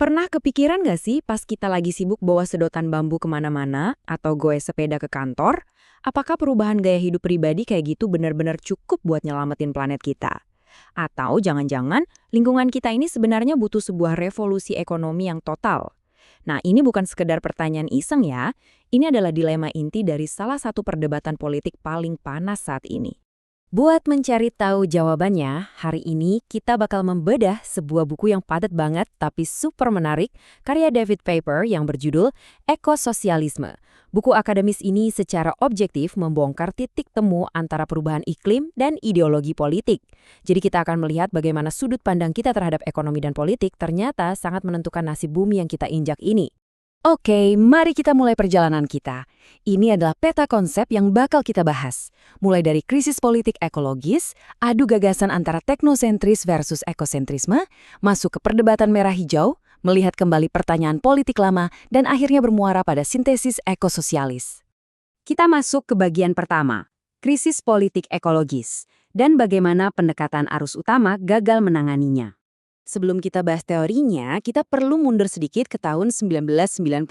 Pernah kepikiran nggak sih pas kita lagi sibuk bawa sedotan bambu kemana-mana atau goes sepeda ke kantor, apakah perubahan gaya hidup pribadi kayak gitu benar-benar cukup buat nyelamatin planet kita? Atau jangan-jangan lingkungan kita ini sebenarnya butuh sebuah revolusi ekonomi yang total? Nah, ini bukan sekedar pertanyaan iseng ya, ini adalah dilema inti dari salah satu perdebatan politik paling panas saat ini. Buat mencari tahu jawabannya, hari ini kita bakal membedah sebuah buku yang padat banget tapi super menarik, karya David Paper yang berjudul Ekososialisme. Buku akademis ini secara objektif membongkar titik temu antara perubahan iklim dan ideologi politik. Jadi kita akan melihat bagaimana sudut pandang kita terhadap ekonomi dan politik ternyata sangat menentukan nasib bumi yang kita injak ini. Oke, mari kita mulai perjalanan kita. Ini adalah peta konsep yang bakal kita bahas. Mulai dari krisis politik ekologis, adu gagasan antara teknosentris versus ekosentrisme, masuk ke perdebatan merah hijau, melihat kembali pertanyaan politik lama, dan akhirnya bermuara pada sintesis ekososialis. Kita masuk ke bagian pertama, krisis politik ekologis, dan bagaimana pendekatan arus utama gagal menanganinya. Sebelum kita bahas teorinya, kita perlu mundur sedikit ke tahun 1992.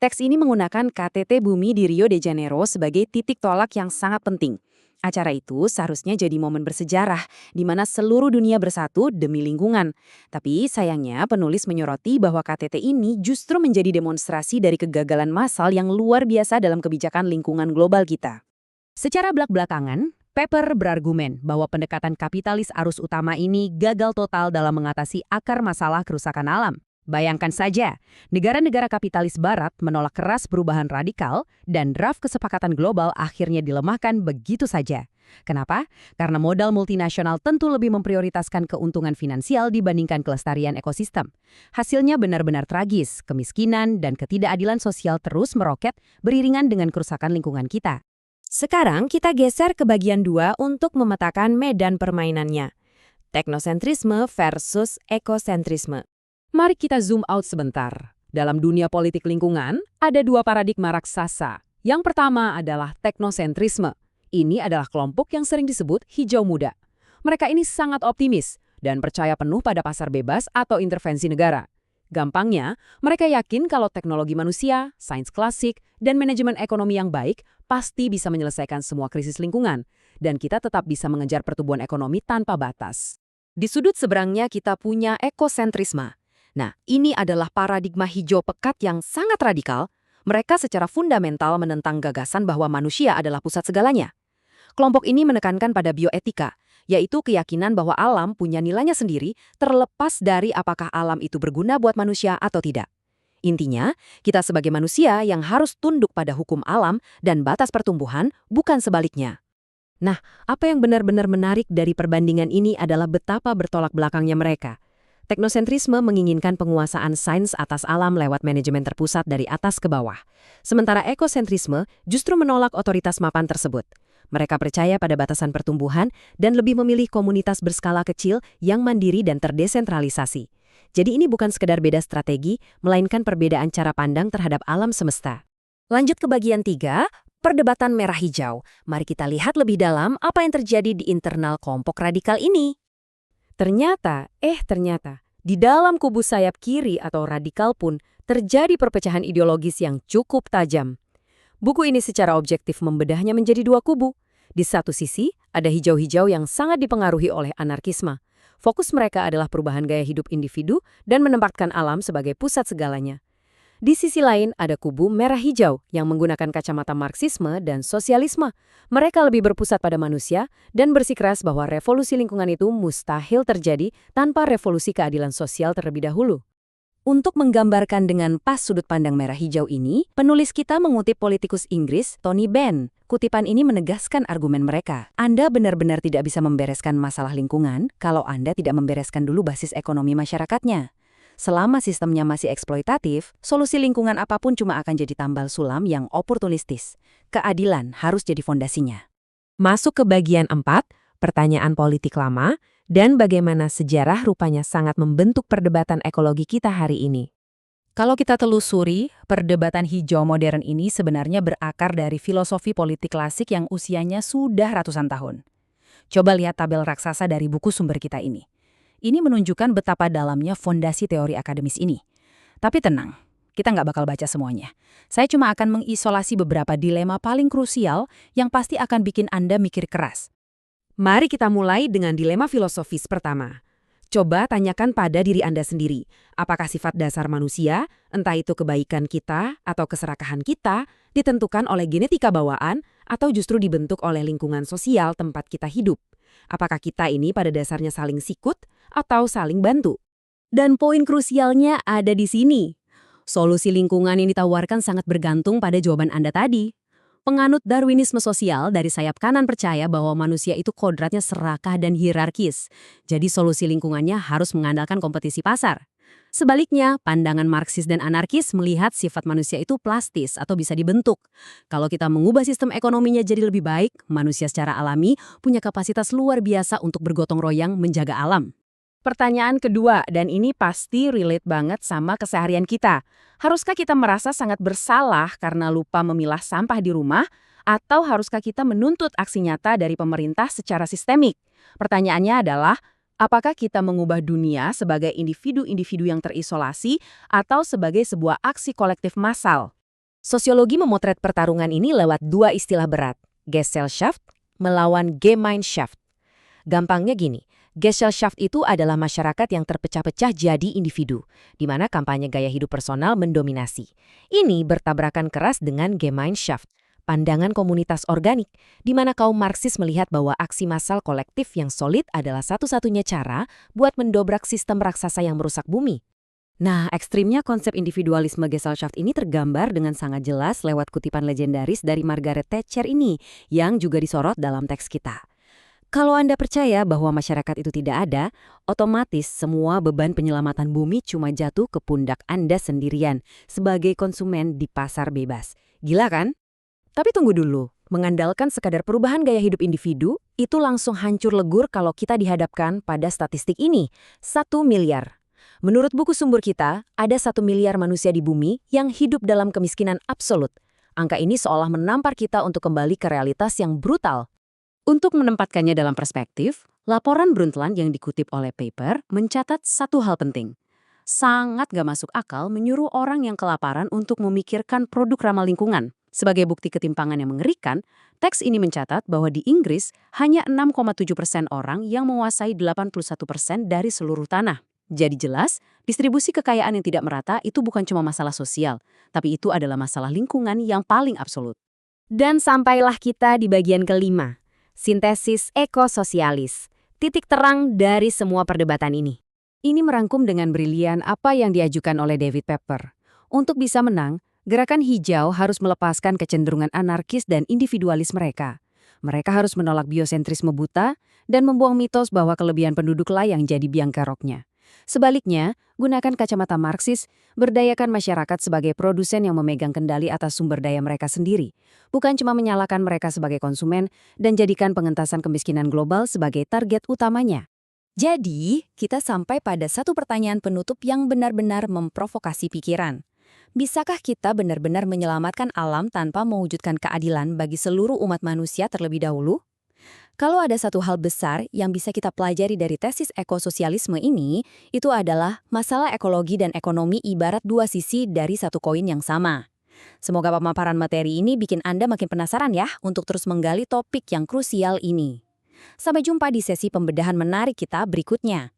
Teks ini menggunakan KTT Bumi di Rio de Janeiro sebagai titik tolak yang sangat penting. Acara itu seharusnya jadi momen bersejarah, di mana seluruh dunia bersatu demi lingkungan. Tapi sayangnya penulis menyoroti bahwa KTT ini justru menjadi demonstrasi dari kegagalan massal yang luar biasa dalam kebijakan lingkungan global kita. Secara belak-belakangan, Paper berargumen bahwa pendekatan kapitalis arus utama ini gagal total dalam mengatasi akar masalah kerusakan alam. Bayangkan saja, negara-negara kapitalis barat menolak keras perubahan radikal dan draft kesepakatan global akhirnya dilemahkan begitu saja. Kenapa? Karena modal multinasional tentu lebih memprioritaskan keuntungan finansial dibandingkan kelestarian ekosistem. Hasilnya benar-benar tragis, kemiskinan dan ketidakadilan sosial terus meroket beriringan dengan kerusakan lingkungan kita. Sekarang kita geser ke bagian 2 untuk memetakan medan permainannya. Teknosentrisme versus ekosentrisme. Mari kita zoom out sebentar. Dalam dunia politik lingkungan, ada dua paradigma raksasa. Yang pertama adalah teknosentrisme. Ini adalah kelompok yang sering disebut hijau muda. Mereka ini sangat optimis dan percaya penuh pada pasar bebas atau intervensi negara. Gampangnya, mereka yakin kalau teknologi manusia, sains klasik, dan manajemen ekonomi yang baik pasti bisa menyelesaikan semua krisis lingkungan, dan kita tetap bisa mengejar pertumbuhan ekonomi tanpa batas. Di sudut seberangnya kita punya ekosentrisme. Nah, ini adalah paradigma hijau pekat yang sangat radikal. Mereka secara fundamental menentang gagasan bahwa manusia adalah pusat segalanya. Kelompok ini menekankan pada bioetika, yaitu keyakinan bahwa alam punya nilainya sendiri terlepas dari apakah alam itu berguna buat manusia atau tidak. Intinya, kita sebagai manusia yang harus tunduk pada hukum alam dan batas pertumbuhan, bukan sebaliknya. Nah, apa yang benar-benar menarik dari perbandingan ini adalah betapa bertolak belakangnya mereka. Teknosentrisme menginginkan penguasaan sains atas alam lewat manajemen terpusat dari atas ke bawah. Sementara ekosentrisme justru menolak otoritas mapan tersebut. Mereka percaya pada batasan pertumbuhan dan lebih memilih komunitas berskala kecil yang mandiri dan terdesentralisasi. Jadi ini bukan sekedar beda strategi, melainkan perbedaan cara pandang terhadap alam semesta. Lanjut ke bagian 3, perdebatan merah hijau. Mari kita lihat lebih dalam apa yang terjadi di internal kelompok radikal ini. Ternyata, di dalam kubu sayap kiri atau radikal pun terjadi perpecahan ideologis yang cukup tajam. Buku ini secara objektif membedahnya menjadi dua kubu. Di satu sisi, ada hijau-hijau yang sangat dipengaruhi oleh anarkisme. Fokus mereka adalah perubahan gaya hidup individu dan menempatkan alam sebagai pusat segalanya. Di sisi lain, ada kubu merah hijau yang menggunakan kacamata Marxisme dan sosialisme. Mereka lebih berpusat pada manusia dan bersikeras bahwa revolusi lingkungan itu mustahil terjadi tanpa revolusi keadilan sosial terlebih dahulu. Untuk menggambarkan dengan pas sudut pandang merah hijau ini, penulis kita mengutip politikus Inggris Tony Benn. Kutipan ini menegaskan argumen mereka. Anda benar-benar tidak bisa membereskan masalah lingkungan kalau Anda tidak membereskan dulu basis ekonomi masyarakatnya. Selama sistemnya masih eksploitatif, solusi lingkungan apapun cuma akan jadi tambal sulam yang oportunistis. Keadilan harus jadi fondasinya. Masuk ke bagian 4, pertanyaan politik lama, dan bagaimana sejarah rupanya sangat membentuk perdebatan ekologi kita hari ini. Kalau kita telusuri, perdebatan hijau modern ini sebenarnya berakar dari filosofi politik klasik yang usianya sudah ratusan tahun. Coba lihat tabel raksasa dari buku sumber kita ini. Ini menunjukkan betapa dalamnya fondasi teori akademis ini. Tapi tenang, kita nggak bakal baca semuanya. Saya cuma akan mengisolasi beberapa dilema paling krusial yang pasti akan bikin Anda mikir keras. Mari kita mulai dengan dilema filosofis pertama. Coba tanyakan pada diri Anda sendiri, apakah sifat dasar manusia, entah itu kebaikan kita atau keserakahan kita, ditentukan oleh genetika bawaan atau justru dibentuk oleh lingkungan sosial tempat kita hidup? Apakah kita ini pada dasarnya saling sikut atau saling bantu? Dan poin krusialnya ada di sini. Solusi lingkungan yang ditawarkan sangat bergantung pada jawaban Anda tadi. Penganut Darwinisme sosial dari sayap kanan percaya bahwa manusia itu kodratnya serakah dan hierarkis. Jadi solusi lingkungannya harus mengandalkan kompetisi pasar. Sebaliknya, pandangan Marxis dan anarkis melihat sifat manusia itu plastis atau bisa dibentuk. Kalau kita mengubah sistem ekonominya jadi lebih baik, manusia secara alami punya kapasitas luar biasa untuk bergotong royong menjaga alam. Pertanyaan kedua, dan ini pasti relate banget sama keseharian kita. Haruskah kita merasa sangat bersalah karena lupa memilah sampah di rumah? Atau haruskah kita menuntut aksi nyata dari pemerintah secara sistemik? Pertanyaannya adalah, apakah kita mengubah dunia sebagai individu-individu yang terisolasi atau sebagai sebuah aksi kolektif massal? Sosiologi memotret pertarungan ini lewat dua istilah berat, Gesellschaft melawan Gemeinschaft. Gampangnya gini, Gesellschaft itu adalah masyarakat yang terpecah-pecah jadi individu, di mana kampanye gaya hidup personal mendominasi. Ini bertabrakan keras dengan Gemeinschaft, pandangan komunitas organik, di mana kaum Marxis melihat bahwa aksi massal kolektif yang solid adalah satu-satunya cara buat mendobrak sistem raksasa yang merusak bumi. Nah, ekstrimnya konsep individualisme Gesellschaft ini tergambar dengan sangat jelas lewat kutipan legendaris dari Margaret Thatcher ini, yang juga disorot dalam teks kita. Kalau Anda percaya bahwa masyarakat itu tidak ada, otomatis semua beban penyelamatan bumi cuma jatuh ke pundak Anda sendirian sebagai konsumen di pasar bebas. Gila kan? Tapi tunggu dulu, mengandalkan sekadar perubahan gaya hidup individu, itu langsung hancur lebur kalau kita dihadapkan pada statistik ini, 1 miliar. Menurut buku sumber kita, ada 1 miliar manusia di bumi yang hidup dalam kemiskinan absolut. Angka ini seolah menampar kita untuk kembali ke realitas yang brutal. Untuk menempatkannya dalam perspektif, laporan Brundtland yang dikutip oleh paper mencatat satu hal penting. Sangat gak masuk akal menyuruh orang yang kelaparan untuk memikirkan produk ramah lingkungan. Sebagai bukti ketimpangan yang mengerikan, teks ini mencatat bahwa di Inggris hanya 6,7% orang yang menguasai 81% dari seluruh tanah. Jadi jelas, distribusi kekayaan yang tidak merata itu bukan cuma masalah sosial, tapi itu adalah masalah lingkungan yang paling absolut. Dan sampailah kita di bagian kelima. Sintesis ekososialis, titik terang dari semua perdebatan ini. Ini merangkum dengan brilian apa yang diajukan oleh David Pepper. Untuk bisa menang, gerakan hijau harus melepaskan kecenderungan anarkis dan individualis mereka. Mereka harus menolak biosentrisme buta dan membuang mitos bahwa kelebihan penduduk lah yang jadi biang keroknya. Sebaliknya, gunakan kacamata Marxis, berdayakan masyarakat sebagai produsen yang memegang kendali atas sumber daya mereka sendiri, bukan cuma menyalahkan mereka sebagai konsumen dan jadikan pengentasan kemiskinan global sebagai target utamanya. Jadi, kita sampai pada satu pertanyaan penutup yang benar-benar memprovokasi pikiran. Bisakah kita benar-benar menyelamatkan alam tanpa mewujudkan keadilan bagi seluruh umat manusia terlebih dahulu? Kalau ada satu hal besar yang bisa kita pelajari dari tesis ekososialisme ini, itu adalah masalah ekologi dan ekonomi ibarat dua sisi dari satu koin yang sama. Semoga pemaparan materi ini bikin Anda makin penasaran ya untuk terus menggali topik yang krusial ini. Sampai jumpa di sesi pembedahan menarik kita berikutnya.